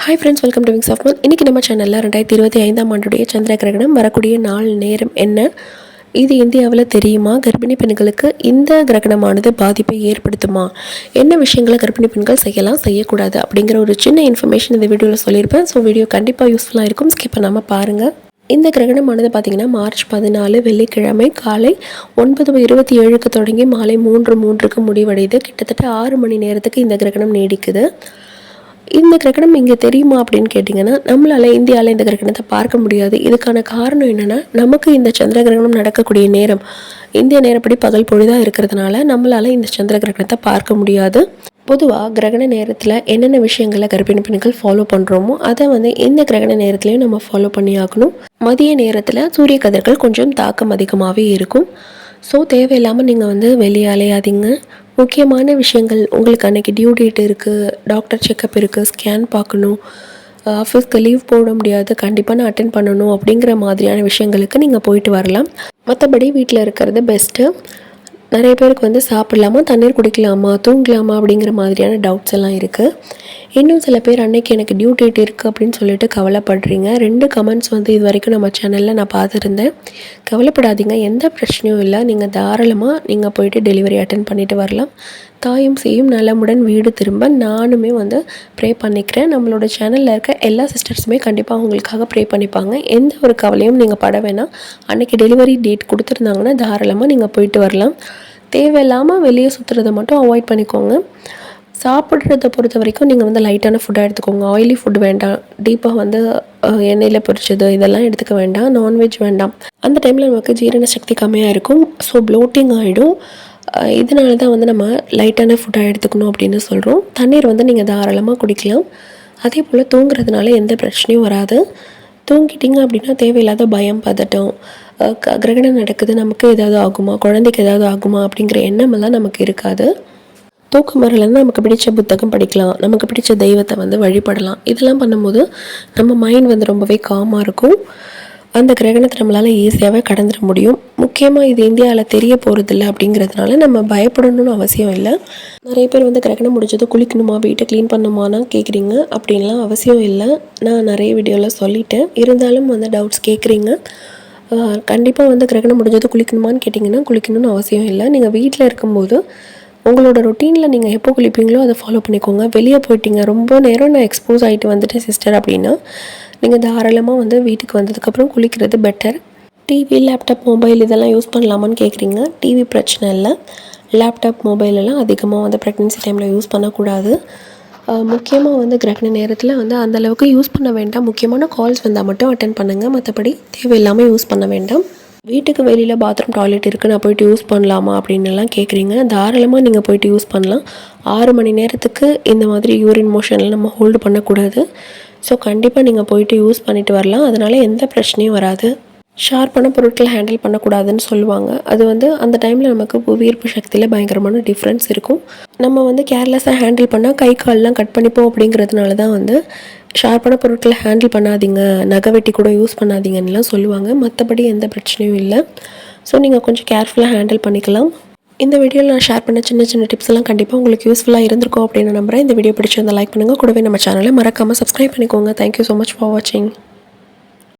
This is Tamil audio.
Hi friends, welcome to wings of month. இன்றைக்கி நம்ம சேனலில் 2025 ஆண்டுடைய சந்திர கிரகணம் வரக்கூடிய நாள் நேரம் என்ன, இது இந்தியாவில் தெரியுமா, கர்ப்பிணி பெண்களுக்கு இந்த கிரகணமானது பாதிப்பை ஏற்படுத்துமா, என்ன விஷயங்களை கர்ப்பிணி பெண்கள் செய்யலாம் செய்யக்கூடாது அப்படிங்கிற ஒரு சின்ன இன்ஃபர்மேஷன் இந்த வீடியோவில் சொல்லியிருப்பேன். ஸோ வீடியோ கண்டிப்பாக யூஸ்ஃபுல்லாக இருக்கும், ஸ்கிப் பண்ணாமல் பாருங்கள். இந்த கிரகணமானது பார்த்திங்கன்னா மார்ச் 14 வெள்ளிக்கிழமை காலை 9:27க்கு தொடங்கி மாலை 3:03க்கு முடிவடையுது. கிட்டத்தட்ட 6 மணி நேரத்துக்கு இந்த கிரகணம் நீடிக்குது. இந்த கிரகணம் இங்கே தெரியுமா அப்படின்னு கேட்டிங்கன்னா, நம்மளால் இந்தியாவில் இந்த கிரகணத்தை பார்க்க முடியாது. இதுக்கான காரணம் என்னென்னா, நமக்கு இந்த சந்திர கிரகணம் நடக்கக்கூடிய நேரம் இந்திய நேரப்படி பகல் பொழுதாக இருக்கிறதுனால நம்மளால் இந்த சந்திர கிரகணத்தை பார்க்க முடியாது. பொதுவாக கிரகண நேரத்தில் என்னென்ன விஷயங்களை கர்ப்பிணி பெண்கள் ஃபாலோ பண்ணுறோமோ அதை இந்த கிரகண நேரத்துலையும் நம்ம ஃபாலோ பண்ணி ஆகணும். மதிய நேரத்தில் சூரிய கதிர்கள் கொஞ்சம் தாக்கம் அதிகமாகவே இருக்கும். ஸோ தேவையில்லாமல் நீங்கள் வெளியே அலையாதீங்க. முக்கியமான விஷயங்கள், உங்களுக்கு அன்றைக்கி டியூ டேட் இருக்குது, டாக்டர் செக்கப் இருக்குது, ஸ்கேன் பார்க்கணும், ஆஃபீஸ்க்கு லீவ் போட முடியாது, கண்டிப்பாக நான் அட்டென்ட் பண்ணணும் அப்படிங்கிற மாதிரியான விஷயங்களுக்கு நீங்கள் போயிட்டு வரலாம். மற்றபடி வீட்டில் இருக்கிறது பெஸ்ட்டு. நிறைய பேருக்கு சாப்பிடலாமா, தண்ணீர் குடிக்கலாமா, தூங்கலாமா அப்படிங்கிற மாதிரியான டவுட்ஸ் எல்லாம் இருக்குது. இன்னும் சில பேர் அன்றைக்கி எனக்கு டியூ டேட் இருக்குது அப்படின்னு சொல்லிட்டு கவலைப்படுறீங்க. 2 கமெண்ட்ஸ் இது வரைக்கும் நம்ம சேனலில் நான் பார்த்துருந்தேன். கவலைப்படாதீங்க, எந்த பிரச்சனையும் இல்லை. நீங்கள் தாராளமாக நீங்கள் போயிட்டு டெலிவரி அட்டென்ட் பண்ணிவிட்டு வரலாம். தாயும் சேயும் நலமுடன் வீடு திரும்ப நானுமே ப்ரே பண்ணிக்கிறேன். நம்மளோட சேனலில் இருக்க எல்லா சிஸ்டர்ஸுமே கண்டிப்பாக அவங்களுக்காக ப்ரே பண்ணிப்பாங்க. எந்த ஒரு கவலையும் நீங்கள் பட வேணாம். அன்றைக்கி டெலிவரி டேட் கொடுத்துருந்தாங்கன்னா தாராளமாக நீங்கள் போயிட்டு வரலாம். தேவையில்லாமல் வெளியே சுற்றுறதை மட்டும் அவாய்ட் பண்ணிக்கோங்க. சாப்பிட்றத பொறுத்த வரைக்கும் நீங்கள் லைட்டான ஃபுட்டாக எடுத்துக்கோங்க. ஆயிலி ஃபுட் வேண்டாம். டீப்பாக எண்ணெயில் பொரிச்சது இதெல்லாம் எடுத்துக்க வேண்டாம். நான்வெஜ் வேண்டாம். அந்த டைமில் நமக்கு ஜீரண சக்தி கம்மியாக இருக்கும். ஸோ ப்ளோட்டிங் ஆகிடும். இதனால தான் நம்ம லைட்டான ஃபுட்டாக எடுத்துக்கணும் அப்படின்னு சொல்கிறோம். தண்ணீர் நீங்கள் தாராளமாக குடிக்கலாம். அதே போல் தூங்குறதுனால எந்த பிரச்சனையும் வராது. தூங்கிட்டிங்க அப்படின்னா தேவையில்லாத பயம், பதட்டம், கிரகணம் நடக்குது, நமக்கு ஏதாவது ஆகுமா, குழந்தைக்கு ஏதாவது ஆகுமா அப்படிங்கிற எண்ணமெல்லாம் நமக்கு இருக்காது. தூக்கம் வரலைன்னா நமக்கு பிடிச்ச புத்தகம் படிக்கலாம், நமக்கு பிடிச்ச தெய்வத்தை வழிபடலாம். இதெல்லாம் பண்ணும்போது நம்ம மைண்ட் ரொம்பவே காமாக இருக்கும். அந்த கிரகணத்தை நம்மளால் ஈஸியாகவே கடந்துட முடியும். முக்கியமாக இது இந்தியாவில் தெரிய போகிறதில்ல அப்படிங்கிறதுனால நம்ம பயப்படணும்னு அவசியம் இல்லை. நிறைய பேர் கிரகணம் முடிஞ்சது குளிக்கணுமா, வீட்டை க்ளீன் பண்ணணுமானா கேட்குறீங்க. அப்படின்லாம் அவசியம் இல்லை. நான் நிறைய வீடியோவில் சொல்லிட்டேன். இருந்தாலும் டவுட்ஸ் கேட்குறீங்க. கண்டிப்பாக கிரகணம் முடிஞ்சது குளிக்கணுமான்னு கேட்டிங்கன்னா குளிக்கணும்னு அவசியம் இல்லை. நீங்கள் வீட்டில் இருக்கும்போது உங்களோட ரொட்டீனில் நீங்கள் எப்போ குளிப்பீங்களோ அதை ஃபாலோ பண்ணிக்கோங்க. வெளியே போயிட்டீங்க, ரொம்ப நேரம் நான் எக்ஸ்போஸ் ஆகிட்டு வந்துட்டேன் சிஸ்டர் அப்படின்னா நீங்கள் தாராளமாக வீட்டுக்கு வந்ததுக்கப்புறம் குளிக்கிறது பெட்டர். டிவி, லேப்டாப், மொபைல் இதெல்லாம் யூஸ் பண்ணலாமான்னு கேட்குறீங்க. டிவி பிரச்சனை இல்லை. லேப்டாப், மொபைலெல்லாம் அதிகமாக ப்ரெக்னென்சி டைமில் யூஸ் பண்ணக்கூடாது. முக்கியமாக கிரகண நேரத்தில் அந்தளவுக்கு யூஸ் பண்ண வேண்டாம். முக்கியமான கால்ஸ் வந்தால் மட்டும் அட்டென்ட் பண்ணுங்கள். மற்றபடி தேவையில்லாமல் யூஸ் பண்ண வேண்டாம். வீட்டுக்கு வெளியில் பாத்ரூம், டாய்லெட் இருக்குது, நான் போய்ட்டு யூஸ் பண்ணலாமா அப்படின்னுலாம் கேட்குறீங்க. தாராளமாக நீங்கள் போய்ட்டு யூஸ் பண்ணலாம். 6 மணி நேரத்துக்கு இந்த மாதிரி யூரின் மோஷனில் நம்ம ஹோல்டு பண்ணக்கூடாது. ஸோ கண்டிப்பாக நீங்கள் போயிட்டு யூஸ் பண்ணிவிட்டு வரலாம். அதனால் எந்த பிரச்சனையும் வராது. ஷார்ப்பான பொருட்களை ஹேண்டில் பண்ணக்கூடாதுன்னு சொல்லுவாங்க. அது அந்த டைமில் நமக்கு புவியீர்ப்பு சக்தியில் பயங்கரமான டிஃப்ரென்ஸ் இருக்கும். நம்ம கேர்லெஸ்ஸாக ஹேண்டில் பண்ணால் கை கால்லாம் கட் பண்ணிப்போம். அப்படிங்கிறதுனால தான் ஷார்ப்பான பொருட்களை ஹேண்டில் பண்ணாதீங்க, நகை வெட்டி கூட யூஸ் பண்ணாதீங்கன்னுலாம் சொல்லுவாங்க. மற்றபடி எந்த பிரச்சனையும் இல்லை. ஸோ நீங்கள் கொஞ்சம் கேர்ஃபுல்லாக ஹேண்டில் பண்ணிக்கலாம். இந்த வீடியோவில் நான் ஷேர் பண்ண சின்ன சின்ன டிப்ஸ் எல்லாம் கண்டிப்பாக உங்களுக்கு யூஸ்ஃபுல்லாக இருந்திருக்கும் அப்படின்னு நம்புகிறேன். இந்த வீடியோ பிடிச்சிருந்தால் லைக் பண்ணுங்கள். கூடவே நம்ம சேனலை மறக்காமல் சப்ஸ்கிரைப் பண்ணிக்கோங்க. தேங்க்யூ ஸோ மச் ஃபார் வாட்சிங்.